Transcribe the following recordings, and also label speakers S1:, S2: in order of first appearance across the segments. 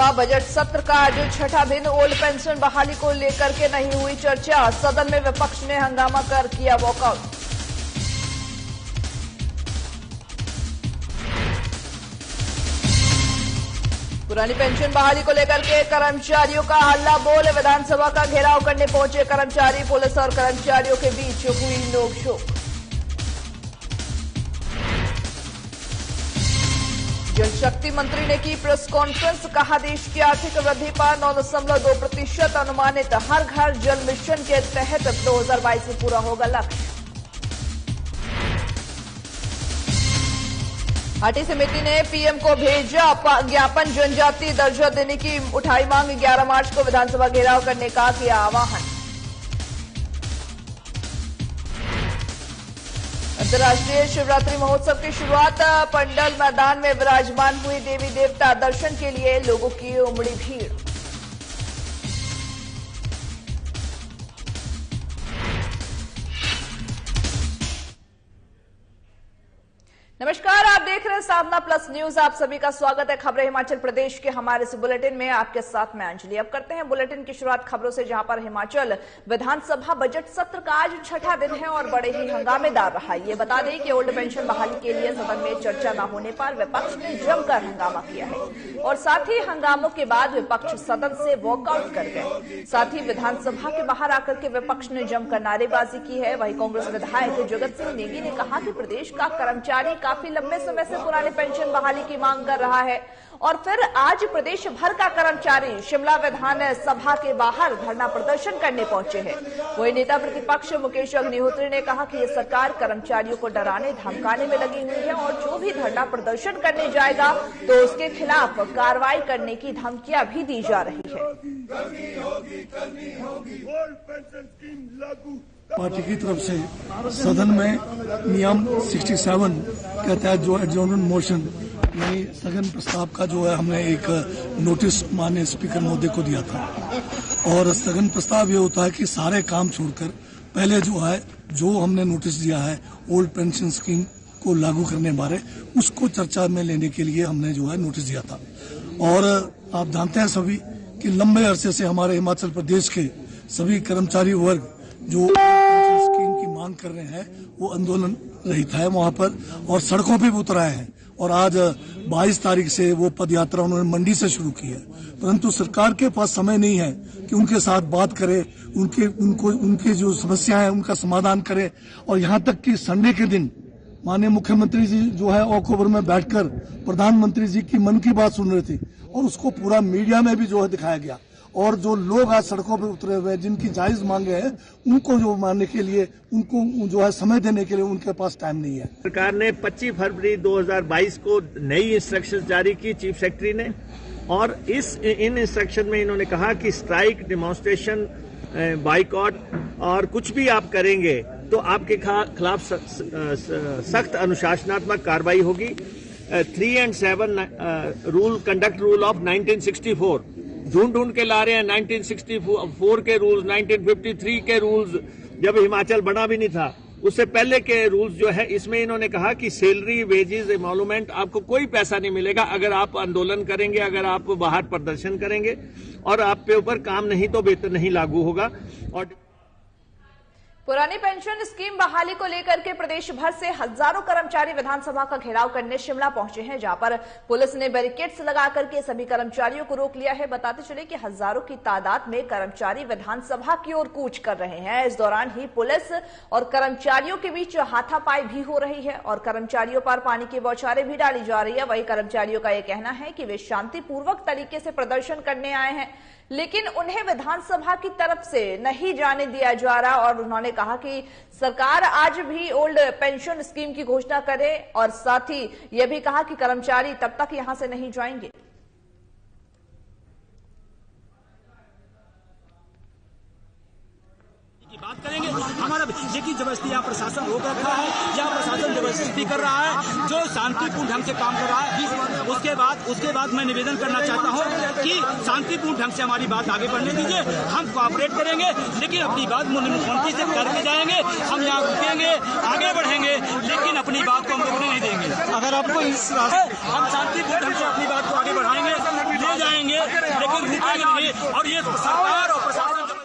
S1: विधानसभा budget सत्र का आज छठा दिन। ओल्ड पेंशन बहाली को लेकर के नहीं हुई चर्चा। सदन में विपक्ष ने हंगामा कर किया वॉकआउट। पुरानी पेंशन बहाली को लेकर के कर्मचारियों का हल्ला बोल। विधानसभा का घेराव करने पहुंचे कर्मचारी। पुलिस और कर्मचारियों के बीच हुई नोकझोंक। जल शक्ति मंत्री ने की प्रेस कॉन्फ्रेंस। कहा देश की आर्थिक वृद्धि पर 9.2% अनुमानित। हर घर जल मिशन के तहत 2022 में पूरा होगा लक्ष्य। हाटी समिति ने पीएम को भेजा ज्ञापन। जनजाति दर्जा देने की उठाई मांग। 11 मार्च को विधानसभा घेराव करने का किया आह्वान। अंतर्राष्ट्रीय शिवरात्रि महोत्सव की शुरुआत। पंडल मैदान में विराजमान हुए देवी देवता। दर्शन के लिए लोगों की उमड़ी भीड़। नमस्कार, आप देख रहे हैं साधना प्लस न्यूज। आप सभी का स्वागत है खबरें हिमाचल प्रदेश के हमारे इस बुलेटिन में। आपके साथ मैं अंजलि। अब करते हैं बुलेटिन की शुरुआत खबरों से, जहां पर हिमाचल विधानसभा बजट सत्र का आज छठा दिन है और बड़े ही हंगामेदार रहा। ये बता दें कि ओल्ड पेंशन बहाली के लिए सदन में चर्चा न होने पर विपक्ष ने जमकर हंगामा किया है और साथ ही हंगामों के बाद विपक्ष सदन से वॉकआउट कर गए। साथ ही विधानसभा के बाहर आकर के विपक्ष ने जमकर नारेबाजी की है। वहीं कांग्रेस विधायक जगत सिंह नेगी ने कहा कि प्रदेश का कर्मचारी काफी लंबे समय से पुरानी पेंशन बहाली की मांग कर रहा है और फिर आज प्रदेश भर का कर्मचारी शिमला विधानसभा के बाहर धरना प्रदर्शन करने पहुंचे हैं। वही नेता प्रतिपक्ष मुकेश अग्निहोत्री ने कहा कि ये सरकार कर्मचारियों को डराने धमकाने में लगी हुई है और जो भी धरना प्रदर्शन करने जाएगा तो उसके खिलाफ कार्रवाई करने की धमकियां भी दी जा रही है।
S2: पार्टी की तरफ से सदन में नियम 67 के तहत जो एडजॉर्नमेंट मोशन यानी स्थगन प्रस्ताव का जो है हमने एक नोटिस माननीय स्पीकर महोदय को दिया था। और स्थगन प्रस्ताव ये होता है कि सारे काम छोड़कर पहले जो है जो हमने नोटिस दिया है ओल्ड पेंशन स्कीम को लागू करने बारे, उसको चर्चा में लेने के लिए हमने जो है नोटिस दिया था। और आप जानते हैं सभी कि लंबे अरसे से हमारे हिमाचल प्रदेश के सभी कर्मचारी वर्ग जो स्कीम की मांग कर रहे हैं वो आंदोलन रहित है वहां पर और सड़कों पे भी उतर आए हैं। और आज 22 तारीख से वो पदयात्रा उन्होंने मंडी से शुरू की है, परंतु सरकार के पास समय नहीं है कि उनके साथ बात करे, उनके जो समस्याएं हैं उनका समाधान करे। और यहाँ तक कि संडे के दिन माननीय मुख्यमंत्री जी जो है वॉक ओवर में बैठकर प्रधानमंत्री जी की मन की बात सुन रहे थे और उसको पूरा मीडिया में भी जो है दिखाया गया। और जो लोग आज सड़कों पर उतरे हुए हैं जिनकी जायज मांगे हैं उनको जो मानने के लिए उनको जो है समय देने के लिए उनके पास टाइम नहीं है।
S3: सरकार ने 25 फरवरी 2022 को नई इंस्ट्रक्शंस जारी की चीफ सेक्रेटरी ने और इन इंस्ट्रक्शन में इन्होंने कहा कि स्ट्राइक, डिमॉन्स्ट्रेशन, बाइकॉट और कुछ भी आप करेंगे तो आपके खिलाफ सख्त अनुशासनात्मक कार्रवाई होगी। 3 and 7 कंडक्ट रूल ऑफ 1964 ढूंढ के ला रहे हैं। 1964 के रूल्स, 1953 के रूल्स, जब हिमाचल बना भी नहीं था उससे पहले के रूल्स जो है, इसमें इन्होंने कहा कि सैलरी, वेजेस, एमोलूमेंट, आपको कोई पैसा नहीं मिलेगा अगर आप आंदोलन करेंगे, अगर आप बाहर प्रदर्शन करेंगे और आप पे ऊपर काम नहीं तो वेतन नहीं लागू होगा। और
S1: पुरानी पेंशन स्कीम बहाली को लेकर के प्रदेश भर से हजारों कर्मचारी विधानसभा का घेराव करने शिमला पहुंचे हैं, जहां पर पुलिस ने बैरिकेड्स लगाकर के सभी कर्मचारियों को रोक लिया है। बताते चले कि हजारों की तादाद में कर्मचारी विधानसभा की ओर कूच कर रहे हैं। इस दौरान ही पुलिस और कर्मचारियों के बीच हाथापाई भी हो रही है और कर्मचारियों पर पानी की बौछारें भी डाली जा रही है। वहीं कर्मचारियों का यह कहना है कि वे शांतिपूर्वक तरीके से प्रदर्शन करने आए हैं, लेकिन उन्हें विधानसभा की तरफ से नहीं जाने दिया जा रहा। और उन्होंने कहा कि सरकार आज भी ओल्ड पेंशन स्कीम की घोषणा करे और साथ ही यह भी कहा कि कर्मचारी तब तक यहां से नहीं जाएंगे।
S4: बात करेंगे हमारा लेकिन जबरदस्ती यहाँ प्रशासन रोक रखा है, यहाँ प्रशासन जबरदस्ती कर रहा है जो शांतिपूर्ण ढंग से काम कर रहा है। उसके बाद मैं निवेदन करना चाहता हूँ कि शांतिपूर्ण ढंग से हमारी बात आगे बढ़ने दीजिए। हम कोऑपरेट करेंगे लेकिन अपनी बात मुख्यमंत्री से करके जाएंगे। हम यहाँ रुकेंगे, आगे बढ़ेंगे, लेकिन अपनी बात को हम रोकने नहीं देंगे। अगर आपको हम शांतिपूर्ण ढंग से अपनी बात को आगे बढ़ाएंगे। ले जाएंगे, लेकिन रुकेंगे नहीं। और ये सरकार और प्रशासन।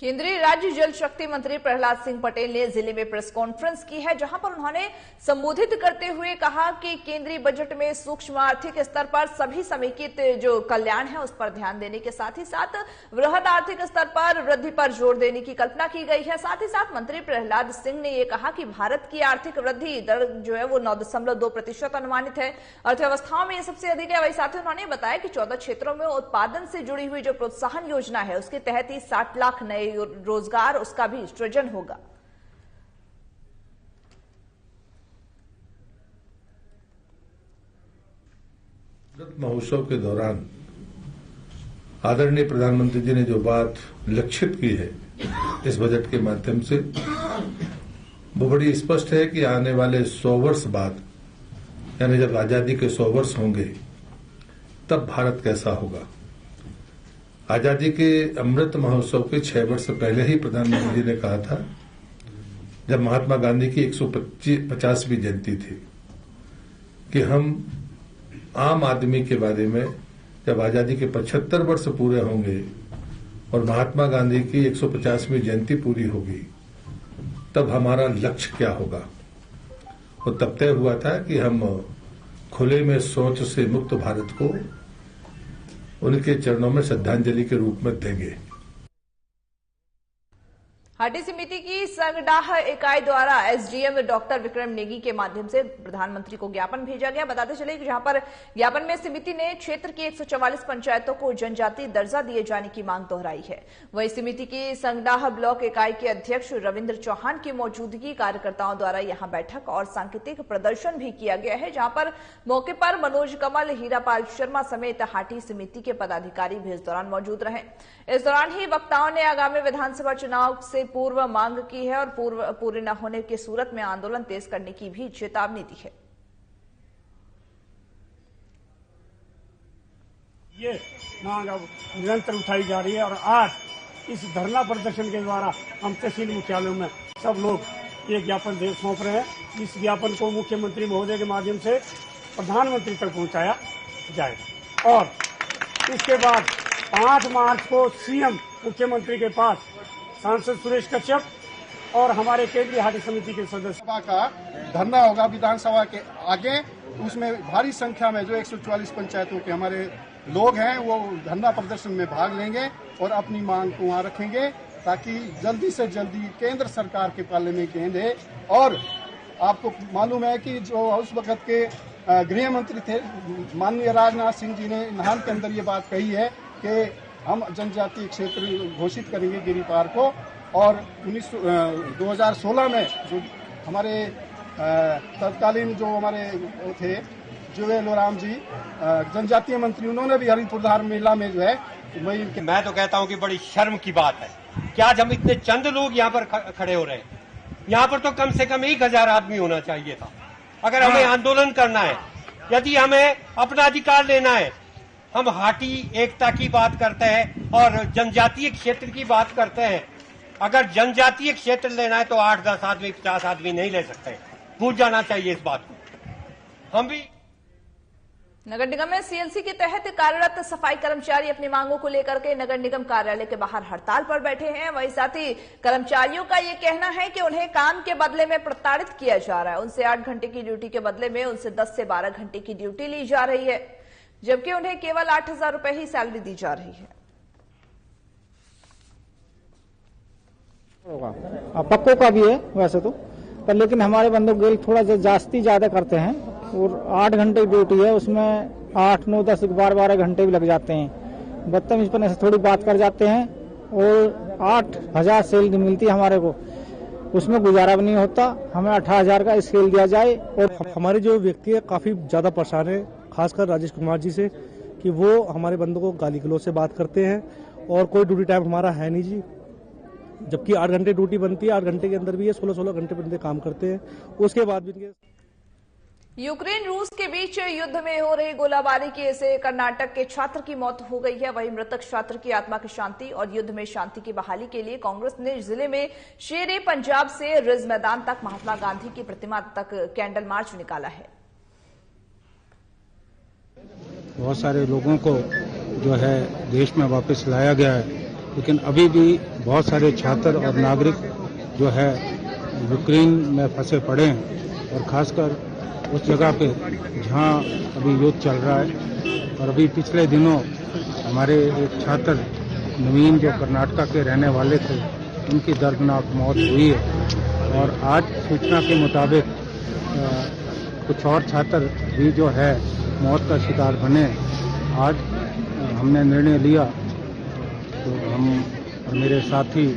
S1: केंद्रीय राज्य जल शक्ति मंत्री प्रहलाद सिंह पटेल ने जिले में प्रेस कॉन्फ्रेंस की है, जहां पर उन्होंने संबोधित करते हुए कहा कि केंद्रीय बजट में सूक्ष्म आर्थिक स्तर पर सभी समेकित जो कल्याण है उस पर ध्यान देने के साथ ही साथ वृहद आर्थिक स्तर पर वृद्धि पर जोर देने की कल्पना की गई है। साथ ही साथ मंत्री प्रहलाद सिंह ने यह कहा कि भारत की आर्थिक वृद्धि दर जो है वो 9.2% अनुमानित है। अर्थव्यवस्थाओं में यह सबसे अधिक है। वही साथ ही उन्होंने बताया कि 14 क्षेत्रों में उत्पादन से जुड़ी हुई जो प्रोत्साहन योजना है उसके तहत ही 60 लाख नए रोजगार उसका भी सृजन होगा।
S5: अमृत महोत्सव के दौरान आदरणीय प्रधानमंत्री जी ने जो बात लक्षित की है इस बजट के माध्यम से, वो बड़ी स्पष्ट है कि आने वाले 100 वर्ष बाद, यानी जब आजादी के 100 वर्ष होंगे, तब भारत कैसा होगा। आजादी के अमृत महोत्सव के 6 वर्ष पहले ही प्रधानमंत्री जी ने कहा था, जब महात्मा गांधी की 150वीं जयंती थी, कि हम आम आदमी के बारे में जब आजादी के 75 वर्ष पूरे होंगे और महात्मा गांधी की 150वीं जयंती पूरी होगी, तब हमारा लक्ष्य क्या होगा। और तब तय हुआ था कि हम खुले में शौच से मुक्त भारत को उनके चरणों में श्रद्धांजलि के रूप में देंगे।
S1: हाटी समिति की संगडाह इकाई द्वारा एसडीएम डॉक्टर विक्रम नेगी के माध्यम से प्रधानमंत्री को ज्ञापन भेजा गया। बताते चले कि जहां पर ज्ञापन में समिति ने क्षेत्र की 144 पंचायतों को जनजातीय दर्जा दिए जाने की मांग दोहराई है। वहीं समिति की संगडाह ब्लॉक इकाई के अध्यक्ष रविंद्र चौहान की मौजूदगी कार्यकर्ताओं द्वारा यहां बैठक और सांकेतिक प्रदर्शन भी किया गया है, जहां पर मौके पर मनोज कमल, हीरापाल शर्मा समेत हाटी समिति के पदाधिकारी भी इस दौरान मौजूद रहे। इस दौरान ही वक्ताओं ने आगामी विधानसभा चुनाव से पूर्व मांग की है और पूरे न होने की सूरत में आंदोलन तेज करने की भी चेतावनी दी है।
S6: ये मांग अब निरंतर उठाई जा रही है और आज इस धरना प्रदर्शन के द्वारा हम तहसील मुख्यालयों में सब लोग ये ज्ञापन सौंप रहे हैं। इस ज्ञापन को मुख्यमंत्री महोदय के माध्यम से प्रधानमंत्री तक पहुंचाया जाएगा और इसके बाद 5 मार्च को सीएम मुख्यमंत्री के पास सांसद सुरेश कश्यप और हमारे केंद्रीय हाटी समिति के सदस्य
S7: का धरना होगा विधानसभा के आगे। उसमें भारी संख्या में जो 144 पंचायतों के हमारे लोग हैं वो धरना प्रदर्शन में भाग लेंगे और अपनी मांग को वहां रखेंगे, ताकि जल्दी से जल्दी केंद्र सरकार के पाले में गेंद। और आपको मालूम है कि जो उस वक्त के गृह मंत्री थे माननीय राजनाथ सिंह जी ने नाहन के अंदर ये बात कही है कि हम जनजातीय क्षेत्र घोषित करेंगे गिरिपार को। और 2016 में जो हमारे तत्कालीन जो हमारे थे जुवेल राम जी जनजातीय मंत्री, उन्होंने भी हरिपुरधार मेला में जो है
S8: मैं तो कहता हूं कि बड़ी शर्म की बात है कि आज हम इतने चंद लोग यहाँ पर खड़े हो रहे हैं। यहाँ पर तो कम से कम 1000 आदमी होना चाहिए था। अगर हमें आंदोलन करना है, यदि हमें अपना अधिकार लेना है, हम हाटी एकता की बात करते हैं और जनजातीय क्षेत्र की बात करते हैं। अगर जनजातीय क्षेत्र लेना है तो 8-10 आदमी 50 आदमी नहीं ले सकते। भूल जाना चाहिए इस बात को। हम भी
S1: नगर निगम में सीएलसी के तहत कार्यरत सफाई कर्मचारी अपनी मांगों को लेकर के नगर निगम कार्यालय के बाहर हड़ताल पर बैठे हैं। वहीं साथ ही कर्मचारियों का ये कहना है कि उन्हें काम के बदले में प्रताड़ित किया जा रहा है। उनसे 8 घंटे की ड्यूटी के बदले में उनसे 10 से 12 घंटे की ड्यूटी ली जा रही है, जबकि उन्हें केवल 8,000 रुपए ही सैलरी दी जा रही है।
S9: पक्कों का भी है वैसे तो, पर लेकिन हमारे बंदे गेल थोड़ा ज्यादा करते हैं और 8 घंटे की ड्यूटी है, उसमें 8, 9, 10, 12 घंटे भी लग जाते हैं। बदतमीज से थोड़ी बात कर जाते हैं और 8,000 सैलरी मिलती है हमारे को, उसमें गुजारा भी नहीं होता। हमें 18,000 का स्केल दिया जाए।
S10: और हमारे जो व्यक्ति है काफी ज्यादा परेशान है, खासकर राजेश कुमार जी से, कि वो हमारे बंदों को गाली गलौज से बात करते हैं और कोई ड्यूटी टाइम हमारा है नहीं जी, जबकि 8 घंटे ड्यूटी बनती है। 8 घंटे के अंदर भी ये 16 घंटे बंदे काम करते हैं। उसके बाद भी
S1: यूक्रेन रूस के बीच युद्ध में हो रही गोलाबारी की से कर्नाटक के छात्र की मौत हो गई है। वहीं मृतक छात्र की आत्मा की शांति और युद्ध में शांति की बहाली के लिए कांग्रेस ने जिले में शेरे पंजाब से रिज मैदान तक महात्मा गांधी की प्रतिमा तक कैंडल मार्च निकाला है।
S11: बहुत सारे लोगों को जो है देश में वापस लाया गया है, लेकिन अभी भी बहुत सारे छात्र और नागरिक जो है यूक्रेन में फंसे पड़े हैं, और खासकर उस जगह पे जहां अभी युद्ध चल रहा है। और अभी पिछले दिनों हमारे एक छात्र नवीन जो कर्नाटक के रहने वाले थे, उनकी दर्दनाक मौत हुई है। और आज सूचना के मुताबिक कुछ और छात्र भी जो है मौत का शिकार बने। आज हमने निर्णय लिया, तो हम और मेरे साथी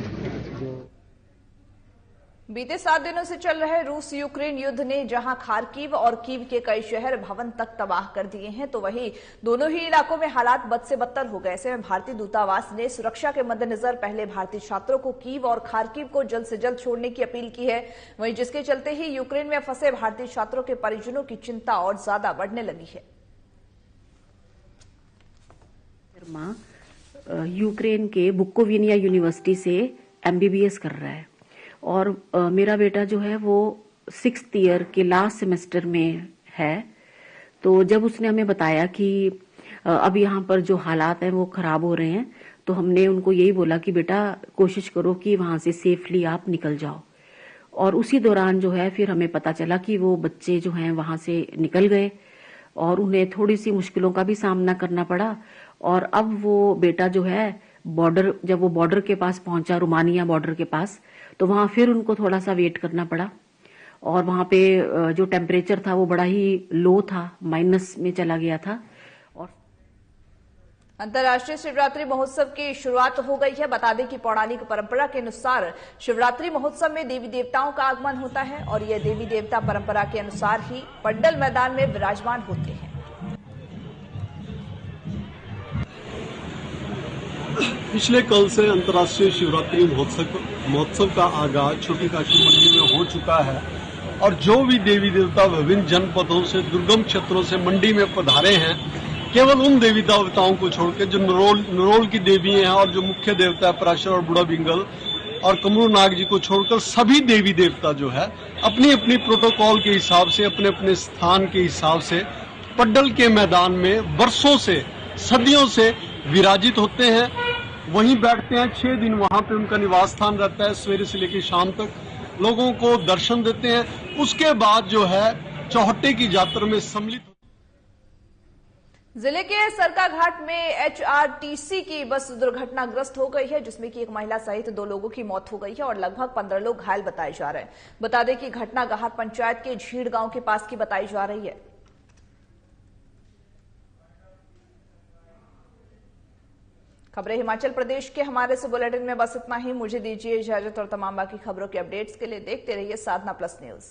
S1: बीते 7 दिनों से चल रहे रूस यूक्रेन युद्ध ने जहां खार्किव और कीव के कई शहर भवन तक तबाह कर दिए हैं, तो वहीं दोनों ही इलाकों में हालात बद से बदतर हो गए। ऐसे में भारतीय दूतावास ने सुरक्षा के मद्देनजर पहले भारतीय छात्रों को कीव और खार्किव को जल्द से जल्द छोड़ने की अपील की है। वहीं जिसके चलते ही यूक्रेन में फंसे भारतीय छात्रों के परिजनों की चिंता और ज्यादा बढ़ने लगी है।
S12: यूक्रेन के बुकोविनिया यूनिवर्सिटी से MBBS कर रहा है, और मेरा बेटा जो है वो 6th ईयर के लास्ट सेमेस्टर में है। तो जब उसने हमें बताया कि अब यहाँ पर जो हालात हैं वो खराब हो रहे हैं, तो हमने उनको यही बोला कि बेटा कोशिश करो कि वहां से सेफली आप निकल जाओ। और उसी दौरान जो है फिर हमें पता चला कि वो बच्चे जो हैं वहां से निकल गए, और उन्हें थोड़ी सी मुश्किलों का भी सामना करना पड़ा। और अब वो बेटा जो है जब वो बॉर्डर के पास पहुंचा, रोमानिया बॉर्डर के पास, तो वहां फिर उनको थोड़ा सा वेट करना पड़ा। और वहां पे जो टेम्परेचर था वो बड़ा ही लो था, माइनस में चला गया था। और
S1: अंतर्राष्ट्रीय शिवरात्रि महोत्सव की शुरुआत हो गई है। बता दें कि पौराणिक परंपरा के अनुसार शिवरात्रि महोत्सव में देवी देवताओं का आगमन होता है, और ये देवी देवता परंपरा के अनुसार ही पंडल मैदान में विराजमान होते हैं।
S13: पिछले कल से अंतर्राष्ट्रीय शिवरात्रि महोत्सव का आगाज छोटी काशी मंडी में हो चुका है, और जो भी देवी देवता विभिन्न जनपदों से, दुर्गम क्षेत्रों से मंडी में पधारे हैं, केवल उन देवी देवताओं को छोड़कर जो नरोल की देवी हैं और जो मुख्य देवता है पराशर और बुढ़ा बिंगल और कमरू नाग जी को छोड़कर सभी देवी देवता जो है अपनी अपनी प्रोटोकॉल के हिसाब से, अपने अपने स्थान के हिसाब से पड्डल के मैदान में वर्षों से, सदियों से विराजित होते हैं, वहीं बैठते हैं। 6 दिन वहां पे उनका निवास स्थान रहता है। सवेरे से लेकर शाम तक लोगों को दर्शन देते हैं। उसके बाद जो है चौहट्टे की यात्रा में सम्मिलित।
S1: जिले के सरकाघाट में HRTC की बस दुर्घटनाग्रस्त हो गई है, जिसमें कि एक महिला सहित 2 लोगों की मौत हो गई है और लगभग 15 लोग घायल बताए जा रहे हैं। बता दें कि घटना घाट पंचायत के झीड़ गांव के पास की बताई जा रही है। खबरें हिमाचल प्रदेश के हमारे इस बुलेटिन में बस इतना ही। मुझे दीजिए इजाजत, और तमाम बाकी खबरों के अपडेट्स के लिए देखते रहिए साधना प्लस न्यूज।